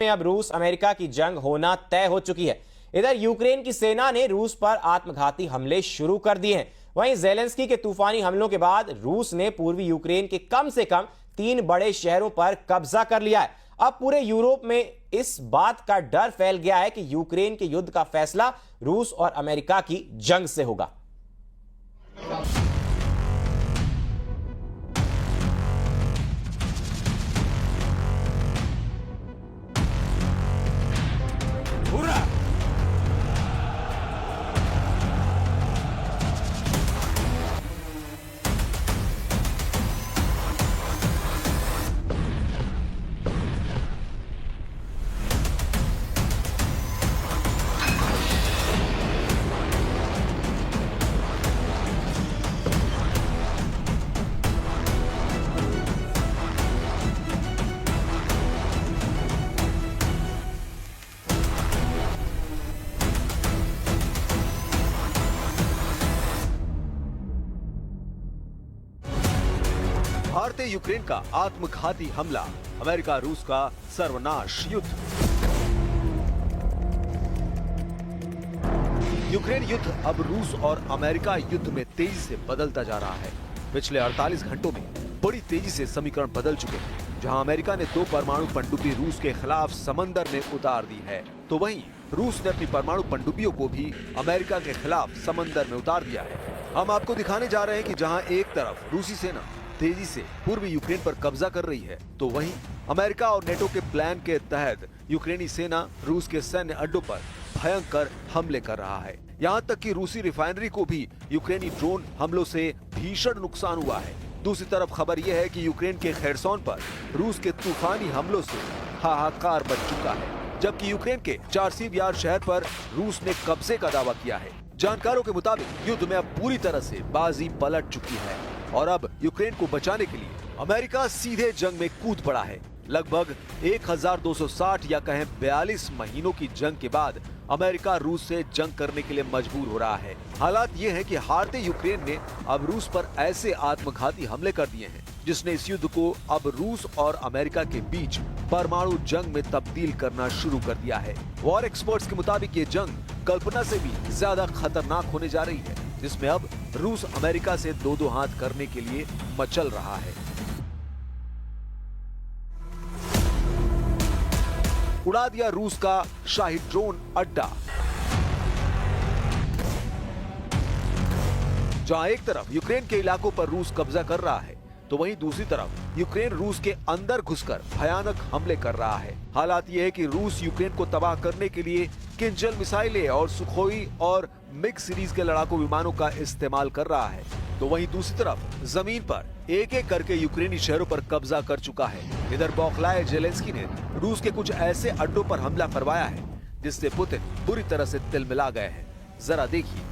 में अब रूस अमेरिका की जंग होना तय हो चुकी है। इधर यूक्रेन की सेना ने रूस पर आत्मघाती हमले शुरू कर दिए हैं। वहीं ज़ेलेंस्की के तूफानी हमलों के बाद रूस ने पूर्वी यूक्रेन के कम से कम 3 बड़े शहरों पर कब्जा कर लिया है। अब पूरे यूरोप में इस बात का डर फैल गया है कि यूक्रेन के युद्ध का फैसला रूस और अमेरिका की जंग से होगा। भारतीय यूक्रेन का आत्मघाती हमला, अमेरिका रूस का सर्वनाश युद्ध। यूक्रेन युद्ध अब रूस और अमेरिका युद्ध में तेजी से बदलता जा रहा है। पिछले 48 घंटों में बड़ी तेजी से समीकरण बदल चुके हैं। जहां अमेरिका ने 2 परमाणु पनडुब्बी रूस के खिलाफ समंदर में उतार दी है, तो वहीं रूस ने अपनी परमाणु पनडुब्बियों को भी अमेरिका के खिलाफ समंदर में उतार दिया है। हम आपको दिखाने जा रहे हैं कि जहां एक तरफ रूसी सेना तेजी से पूर्वी यूक्रेन पर कब्जा कर रही है, तो वहीं अमेरिका और नेटो के प्लान के तहत यूक्रेनी सेना रूस के सैन्य अड्डों पर भयंकर हमले कर रहा है। यहाँ तक कि रूसी रिफाइनरी को भी यूक्रेनी ड्रोन हमलों से भीषण नुकसान हुआ है। दूसरी तरफ खबर यह है कि यूक्रेन के खेरसोन पर रूस के तूफानी हमलों से हाहाकार मच चुका है, जबकि यूक्रेन के चार्सिव यार शहर पर रूस ने कब्जे का दावा किया है। जानकारों के मुताबिक युद्ध में अब पूरी तरह से बाजी पलट चुकी है और अब यूक्रेन को बचाने के लिए अमेरिका सीधे जंग में कूद पड़ा है। लगभग 1260 या कहें 42 महीनों की जंग के बाद अमेरिका रूस से जंग करने के लिए मजबूर हो रहा है। हालात ये है कि हारते यूक्रेन ने अब रूस पर ऐसे आत्मघाती हमले कर दिए हैं, जिसने इस युद्ध को अब रूस और अमेरिका के बीच परमाणु जंग में तब्दील करना शुरू कर दिया है। वॉर एक्सपर्ट्स के मुताबिक ये जंग कल्पना से भी ज्यादा खतरनाक होने जा रही है, जिसमें अब रूस अमेरिका से दो हाथ करने के लिए मचल रहा है। उड़ा दिया रूस का शाही ड्रोन अड्डा। जहां एक तरफ यूक्रेन के इलाकों पर रूस कब्जा कर रहा है, तो वहीं दूसरी तरफ यूक्रेन रूस के अंदर घुसकर भयानक हमले कर रहा है। हालात ये है कि रूस यूक्रेन को तबाह करने के लिए किंजल मिसाइलें और सुखोई और मिग सीरीज के लड़ाकू विमानों का इस्तेमाल कर रहा है, तो वहीं दूसरी तरफ जमीन पर एक एक करके यूक्रेनी शहरों पर कब्जा कर चुका है। इधर बौखलाए ज़ेलेंस्की ने रूस के कुछ ऐसे अड्डों पर हमला करवाया है, जिससे पुतिन बुरी तरह से तिलमिला गए हैं। जरा देखिए।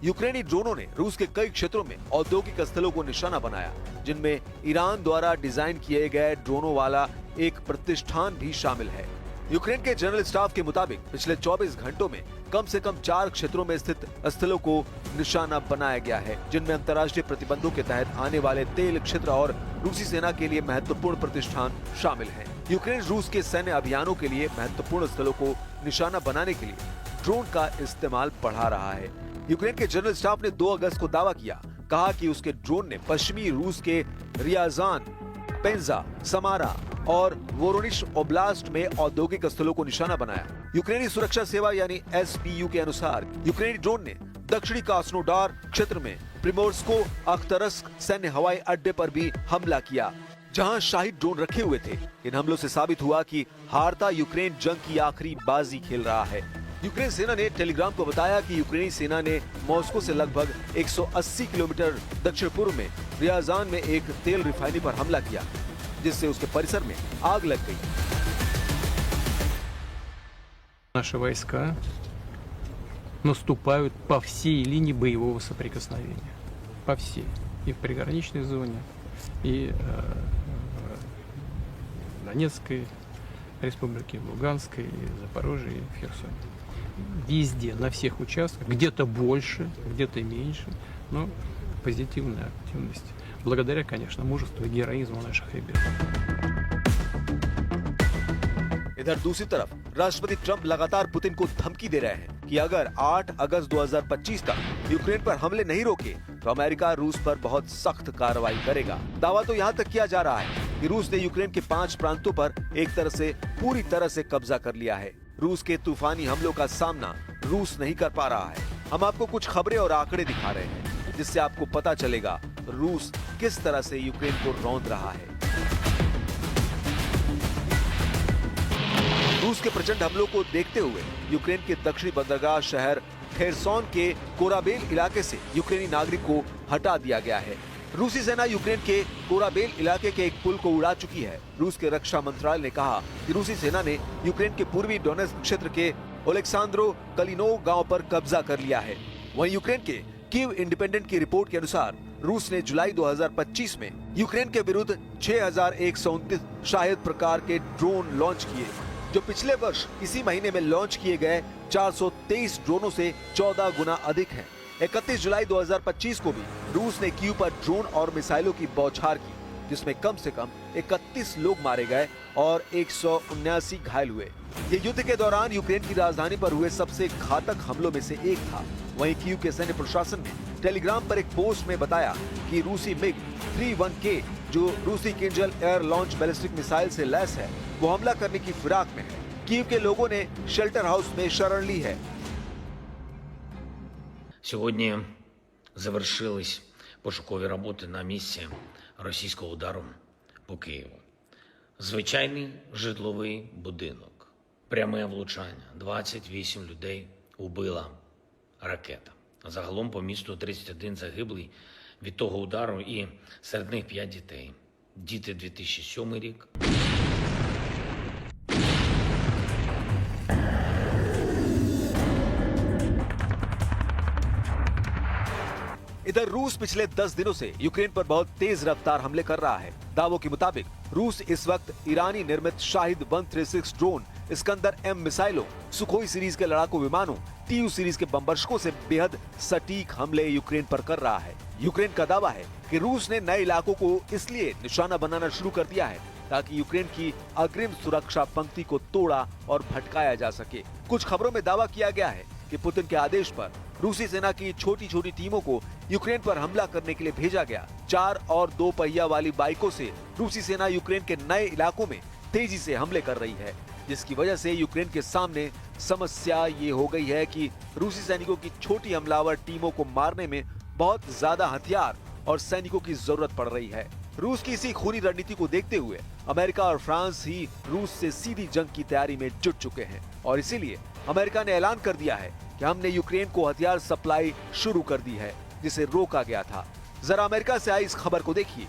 यूक्रेनी ड्रोनों ने रूस के कई क्षेत्रों में औद्योगिक स्थलों को निशाना बनाया, जिनमें ईरान द्वारा डिजाइन किए गए ड्रोनों वाला एक प्रतिष्ठान भी शामिल है। यूक्रेन के जनरल स्टाफ के मुताबिक पिछले 24 घंटों में कम से कम 4 क्षेत्रों में स्थित स्थलों को निशाना बनाया गया है, जिनमें अंतर्राष्ट्रीय प्रतिबंधों के तहत आने वाले तेल क्षेत्र और रूसी सेना के लिए महत्वपूर्ण प्रतिष्ठान शामिल हैं। यूक्रेन रूस के सैन्य अभियानों के लिए महत्वपूर्ण स्थलों को निशाना बनाने के लिए ड्रोन का इस्तेमाल बढ़ा रहा है। यूक्रेन के जनरल स्टाफ ने 2 अगस्त को दावा किया, कहा कि उसके ड्रोन ने पश्चिमी रूस के रियाजान, पेंजा, समारा और वोरोनिश ओब्लास्ट में औद्योगिक स्थलों को निशाना बनाया। यूक्रेनी सुरक्षा सेवा यानी SBU के अनुसार यूक्रेनी ड्रोन ने दक्षिणी क्रास्नोडार क्षेत्र में प्रिमोर्स्को अख्तरस्क सैन्य हवाई अड्डे पर भी हमला किया, जहां शाही ड्रोन रखे हुए थे। इन हमलों से साबित हुआ कि हारता यूक्रेन जंग की आखिरी बाजी खेल रहा है। यूक्रेन सेना ने टेलीग्राम को बताया कि यूक्रेनी सेना ने मॉस्को से लगभग 180 किलोमीटर दक्षिण पूर्व में रियाजान में एक तेल रिफाइनरी पर हमला किया, जिससे उसके परिसर में आग लग गई। Наши войска наступают по всей линии боевого соприкосновения, по всей, и в приграничной зоне, и в Донецкой республике, в Луганской, Запорожье и в Херсоне. везде, на всех участках, где-то больше, где-то меньше, но позитивная активность. Благодаря, конечно, мужеству и героизму наших ребят. इधर दूसरी तरफ राष्ट्रपति ट्रंप लगातार पुतिन को धमकी दे रहे हैं कि अगर 8 अगस्त 2025 तक यूक्रेन पर हमले नहीं रोके तो अमेरिका रूस पर बहुत सख्त कार्रवाई करेगा। दावा तो यहाँ तक किया जा रहा है कि रूस ने यूक्रेन के 5 प्रांतों पर एक तरह से पूरी तरह से कब्जा कर लिया है। रूस के तूफानी हमलों का सामना रूस नहीं कर पा रहा है। हम आपको कुछ खबरें और आंकड़े दिखा रहे हैं जिससे आपको पता चलेगा रूस किस तरह से यूक्रेन को रौंद रहा है। रूस के प्रचंड हमलों को देखते हुए यूक्रेन के दक्षिणी बंदरगाह शहर खेरसोन के कोराबेल इलाके से यूक्रेनी नागरिक को हटा दिया गया है। रूसी सेना यूक्रेन के कोराबेल इलाके के एक पुल को उड़ा चुकी है। रूस के रक्षा मंत्रालय ने कहा कि रूसी सेना ने यूक्रेन के पूर्वी डोनेट्स्क क्षेत्र के ओलेक्सांद्रो कलिनोव गांव पर कब्जा कर लिया है। वहीं यूक्रेन के कीव इंडिपेंडेंट की रिपोर्ट के अनुसार रूस ने जुलाई 2025 में यूक्रेन के विरुद्ध 6129 शाहिद प्रकार के ड्रोन लॉन्च किए, जो पिछले वर्ष इसी महीने में लॉन्च किए गए 423 ड्रोनों से 14 गुना अधिक हैं। 31 जुलाई 2025 को भी रूस ने कीव पर ड्रोन और मिसाइलों की बौछार की, जिसमें कम से कम 31 लोग मारे गए और 179 घायल हुए। ये युद्ध के दौरान यूक्रेन की राजधानी पर हुए सबसे घातक हमलों में से एक था। वहीं कीव के सैन्य प्रशासन ने टेलीग्राम पर एक पोस्ट में बताया कि रूसी मिग 31K, जो रूसी Kinjal air launch ballistic missile से लैस है, वो हमला करने की फिराक में है। कीव के लोगों ने शेल्टर हाउस में शरण ली है। Сьогодні завершились пошукові роботи на місці російського удару по Києву. Звичайний житловий будинок. Пряме влучання. 28 людей убила ракета. Загалом по місту 31 загиблий від того удару і серед них 5 дітей. Діти 2007 рік. इधर रूस पिछले 10 दिनों से यूक्रेन पर बहुत तेज रफ्तार हमले कर रहा है। दावों के मुताबिक रूस इस वक्त ईरानी निर्मित शाहिद 136 ड्रोन, इस्कंदर M मिसाइलों, सुखोई सीरीज के लड़ाकू विमानों, TU सीरीज के बमबर्षकों से बेहद सटीक हमले यूक्रेन पर कर रहा है। यूक्रेन का दावा है कि रूस ने नए इलाकों को इसलिए निशाना बनाना शुरू कर दिया है ताकि यूक्रेन की अग्रिम सुरक्षा पंक्ति को तोड़ा और भटकाया जा सके। कुछ खबरों में दावा किया गया है कि पुतिन के आदेश पर रूसी सेना की छोटी छोटी टीमों को यूक्रेन पर हमला करने के लिए भेजा गया। 4 और 2 पहिया वाली बाइकों से रूसी सेना यूक्रेन के नए इलाकों में तेजी से हमले कर रही है, जिसकी वजह से यूक्रेन के सामने समस्या ये हो गई है कि रूसी सैनिकों की छोटी हमलावर टीमों को मारने में बहुत ज्यादा हथियार और सैनिकों की जरूरत पड़ रही है। रूस की इसी खूनी रणनीति को देखते हुए अमेरिका और फ्रांस ही रूस से सीधी जंग की तैयारी में जुट चुके हैं और इसीलिए अमेरिका ने ऐलान कर दिया है कि हमने यूक्रेन को हथियार सप्लाई शुरू कर दी है, जिसे रोका गया था। जरा अमेरिका से आई इस खबर को देखिए।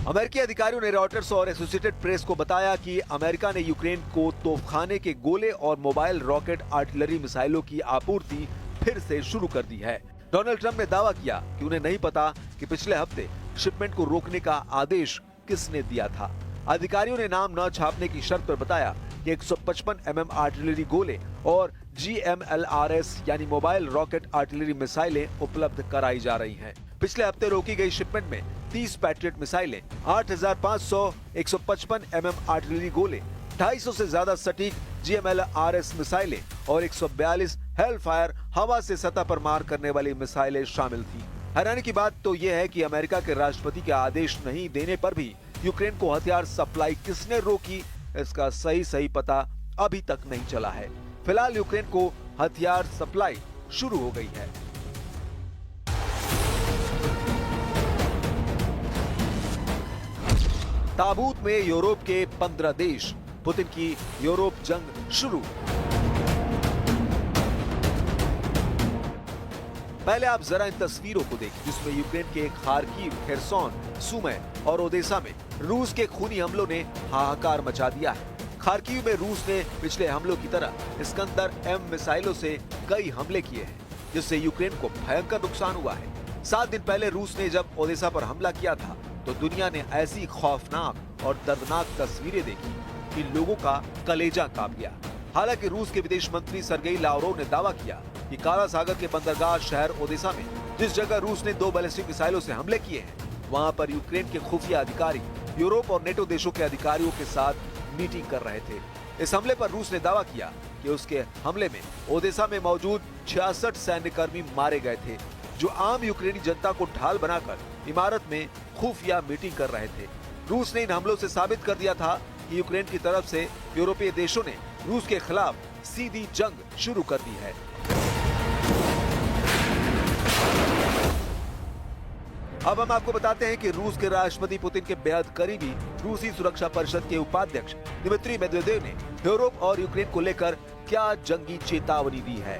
अमेरिकी अधिकारियों ने रॉयटर्स और एसोसिएटेड प्रेस को बताया कि अमेरिका ने यूक्रेन को तोपखाने के गोले और मोबाइल रॉकेट आर्टिलरी मिसाइलों की आपूर्ति फिर से शुरू कर दी है। डोनाल्ड ट्रंप ने दावा किया कि उन्हें नहीं पता कि पिछले हफ्ते शिपमेंट को रोकने का आदेश किसने दिया था। अधिकारियों ने नाम न छापने की शर्त पर बताया कि 155 mm आर्टिलरी गोले और GMLRS यानी मोबाइल रॉकेट आर्टिलरी मिसाइलें उपलब्ध कराई जा रही हैं। पिछले हफ्ते रोकी गई शिपमेंट में 30 पैट्रियट मिसाइलें, 8500 155 mm आर्टिलरी गोले, 250 से ज्यादा सटीक GMLRS मिसाइलें और 142 हेलफायर हवा से सतह पर मार करने वाली मिसाइलें शामिल थी। हैरानी की बात तो यह है कि अमेरिका के राष्ट्रपति के आदेश नहीं देने पर भी यूक्रेन को हथियार सप्लाई किसने रोकी, इसका सही पता अभी तक नहीं चला है। फिलहाल यूक्रेन को हथियार सप्लाई शुरू हो गई है। ताबूत में यूरोप के 15 देश, पुतिन की यूरोप जंग शुरू। पहले आप जरा इन तस्वीरों को देखिए, जिसमें यूक्रेन के खार्किव, खेरसोन, सुमी और ओदेसा में रूस के खूनी हमलों ने हाहाकार मचा दिया है। खार्किव में रूस ने पिछले हमलों की तरह इस्कंदर M मिसाइलों से कई हमले किए हैं, जिससे यूक्रेन को भयंकर नुकसान हुआ है। 7 दिन पहले रूस ने जब ओदेसा पर हमला किया था तो दुनिया ने ऐसी खौफनाक और दर्दनाक तस्वीरें देखी कि लोगों का कलेजा कांप गया। हालांकि रूस के विदेश मंत्री सर्गेई लावरोव ने दावा किया कि काला सागर के बंदरगाह शहर ओदेसा में जिस जगह रूस ने 2 बैलिस्टिक मिसाइलों से हमले किए हैं, वहां पर यूक्रेन के खुफिया अधिकारी यूरोप और नेटो देशों के अधिकारियों के साथ मीटिंग कर रहे थे। इस हमले पर रूस ने दावा किया कि उसके हमले में ओदेसा में मौजूद 66 सैन्यकर्मी मारे गए थे, जो आम यूक्रेनी जनता को ढाल बनाकर इमारत में खुफिया मीटिंग कर रहे थे। रूस ने इन हमलों से साबित कर दिया था कि यूक्रेन की तरफ से यूरोपीय देशों ने रूस के खिलाफ सीधी जंग शुरू कर दी है। अब हम आपको बताते हैं कि रूस के राष्ट्रपति पुतिन के बेहद करीबी रूसी सुरक्षा परिषद के उपाध्यक्ष दिमित्री मेदवेदेव ने यूरोप और यूक्रेन को लेकर क्या जंगी चेतावनी दी है।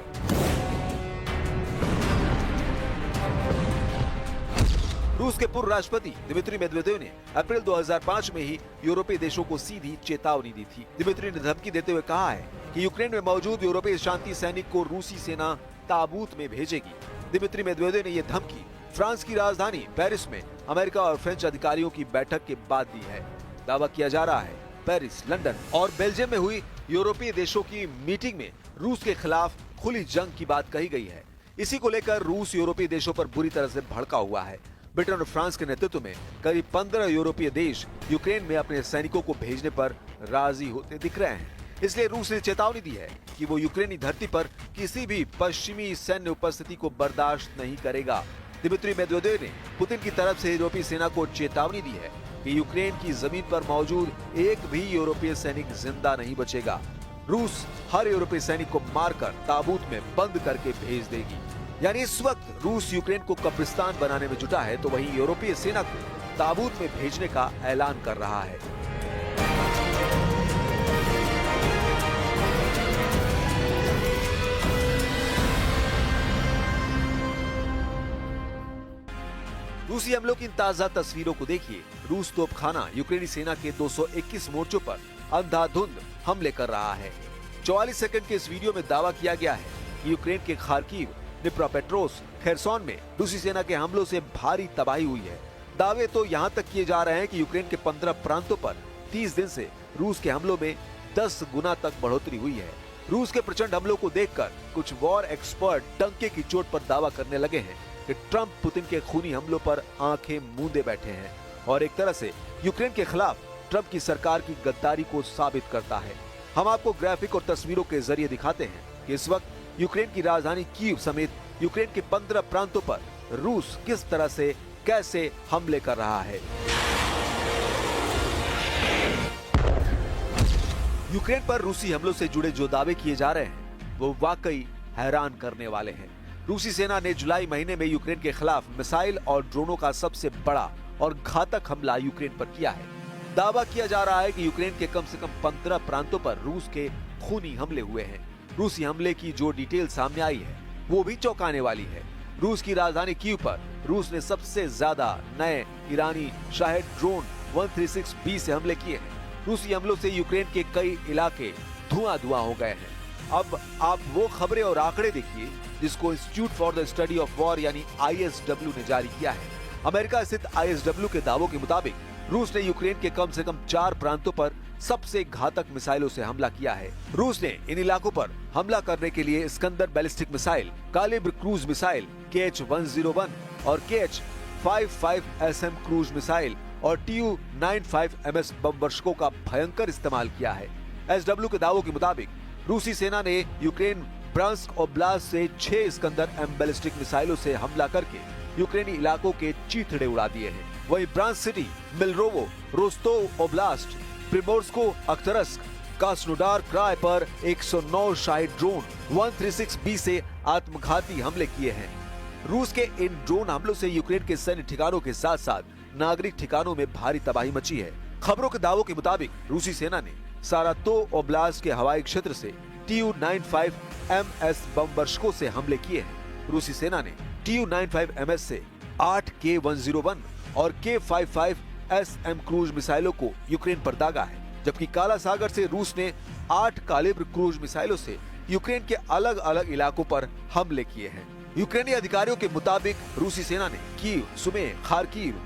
रूस के पूर्व राष्ट्रपति दिमित्री मेदवेदेव ने अप्रैल 2005 में ही यूरोपीय देशों को सीधी चेतावनी दी थी। दिमित्री ने धमकी देते हुए कहा है कि यूक्रेन में मौजूद यूरोपीय शांति सैनिक को रूसी सेना ताबूत में भेजेगी। दिमित्री मेदवेदेव ने यह धमकी फ्रांस की राजधानी पेरिस में अमेरिका और फ्रेंच अधिकारियों की बैठक के बाद दी है। दावा किया जा रहा है पेरिस, लंदन और बेल्जियम में हुई यूरोपीय देशों की मीटिंग में रूस के खिलाफ खुली जंग की बात कही गई है। इसी को लेकर रूस यूरोपीय देशों पर बुरी तरह से भड़का हुआ है। ब्रिटेन और फ्रांस के नेतृत्व में करीब 15 यूरोपीय देश यूक्रेन में अपने सैनिकों को भेजने पर राजी होते दिख रहे हैं। इसलिए रूस ने चेतावनी दी है कि वो यूक्रेनी धरती पर किसी भी पश्चिमी सैन्य उपस्थिति को बर्दाश्त नहीं करेगा। दिमित्री मेदवेदेव ने पुतिन की तरफ से यूरोपीय सेना को चेतावनी दी है कि यूक्रेन की जमीन पर मौजूद एक भी यूरोपीय सैनिक जिंदा नहीं बचेगा। रूस हर यूरोपीय सैनिक को मारकर ताबूत में बंद करके भेज देगी। यानी इस वक्त रूस यूक्रेन को कब्रिस्तान बनाने में जुटा है, तो वहीं यूरोपीय सेना को ताबूत में भेजने का ऐलान कर रहा है। रूसी हमलों की इन ताजा तस्वीरों को देखिए। रूस तोपखाना यूक्रेनी सेना के 221 मोर्चों पर अंधाधुंध हमले कर रहा है। 44 सेकंड के इस वीडियो में दावा किया गया है कि यूक्रेन के खार्किव, निप्रोपेट्रोव्स्क, खेरसोन में रूसी सेना के हमलों से भारी तबाही हुई है। दावे तो यहां तक किए जा रहे हैं कि यूक्रेन के 15 प्रांतों पर 30 दिन से रूस के हमलों में 10 गुना तक बढ़ोतरी हुई है। रूस के प्रचंड हमलों को देखकर कुछ वॉर एक्सपर्ट डंके की चोट पर दावा करने लगे हैं कि ट्रंप पुतिन के खूनी हमलों पर आंखें मूंदे बैठे हैं और एक तरह से यूक्रेन के खिलाफ ट्रंप की सरकार की गद्दारी को साबित करता है। हम आपको ग्राफिक और तस्वीरों के जरिए दिखाते हैं कि इस वक्त यूक्रेन की राजधानी कीव समेत यूक्रेन के 15 प्रांतों पर रूस किस तरह से कैसे हमले कर रहा है। यूक्रेन पर रूसी हमलों से जुड़े जो दावे किए जा रहे हैं वो वाकई हैरान करने वाले हैं। रूसी सेना ने जुलाई महीने में यूक्रेन के खिलाफ मिसाइल और ड्रोनों का सबसे बड़ा और घातक हमला यूक्रेन पर किया है। दावा किया जा रहा है कि यूक्रेन के कम से कम 15 प्रांतों पर रूस के खूनी हमले हुए हैं। रूसी हमले की जो डिटेल सामने आई है वो भी चौंकाने वाली है। रूस की राजधानी कीव पर रूस ने सबसे ज्यादा नए ईरानी शाहेद ड्रोन 136B से हमले किए हैं। रूसी हमलों से यूक्रेन के कई इलाके धुआं हो गए हैं। अब आप वो खबरें और आंकड़े देखिए जिसको institute for the study of war यानी ISW ने जारी किया है। अमेरिका स्थित ISW के दावों के मुताबिक रूस ने यूक्रेन के कम से कम 4 प्रांतों पर सबसे घातक मिसाइलों से हमला किया है। रूस ने इन इलाकों पर हमला करने के लिए Iskander ballistic missile, Kalibr cruise missile KH-101 और KH-55SM क्रूज मिसाइल और Tu-95MS बम वर्षकों का भयंकर इस्तेमाल किया है। SW के दावों के मुताबिक रूसी सेना ने यूक्रेन ब्रांस्क ओब्लास्ट से 6 इस्कंदर M बैलिस्टिक मिसाइलों से हमला करके यूक्रेनी इलाकों के चीथड़े उड़ा दिए हैं। वहीं Bryansk city, Millerovo, Rostov oblast, Primorsko Akhtarsk, Krasnodar Krai पर 109 शाहिद ड्रोन 136B से आत्मघाती हमले किए हैं। रूस के इन ड्रोन हमलों से यूक्रेन के सैन्य ठिकानों के साथ साथ नागरिक ठिकानों में भारी तबाही मची है। खबरों के दावों के मुताबिक रूसी सेना ने सारातोव ओब्लास्ट के हवाई क्षेत्र से Tu-95MS बम वर्षकों से हमले किए हैं। रूसी सेना ने Tu-95MS से 8 K-101 और K-55SM क्रूज मिसाइलों को यूक्रेन पर दागा है, जबकि काला सागर से रूस ने 8 कालिब्र क्रूज मिसाइलों से यूक्रेन के अलग अलग इलाकों पर हमले किए हैं। यूक्रेनी अधिकारियों के मुताबिक रूसी सेना ने कीव, सुमे, खार्किव,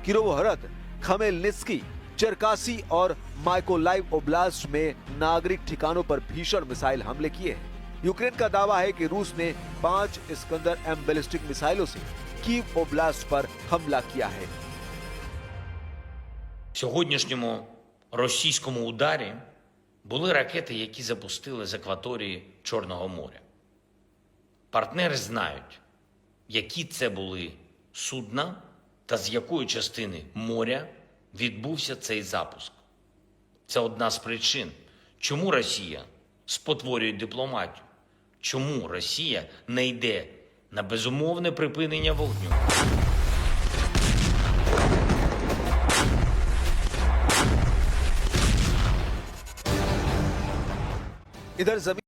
किरोवोहरद, खमेलनित्स्की, चरकासी और माइकोलाइव ओब्लास्ट में नागरिक ठिकानों पर भीषण मिसाइल हमले किए हैं। यूक्रेन का दावा है कि रूस ने 5 इस्कंदर M बैलिस्टिक मिसाइलों से कीव ओब्लास्ट पर हमला किया है। В сьогоднішньому російському ударі були ракети, які запустили з акваторії Чорного моря. Партнери знають, які це були судна та з якої частини моря відбувся цей запуск. Це одна з причин, чому Росія спотворює дипломатію, чому Росія не йде на безумовне припинення вогню. इधर जमीन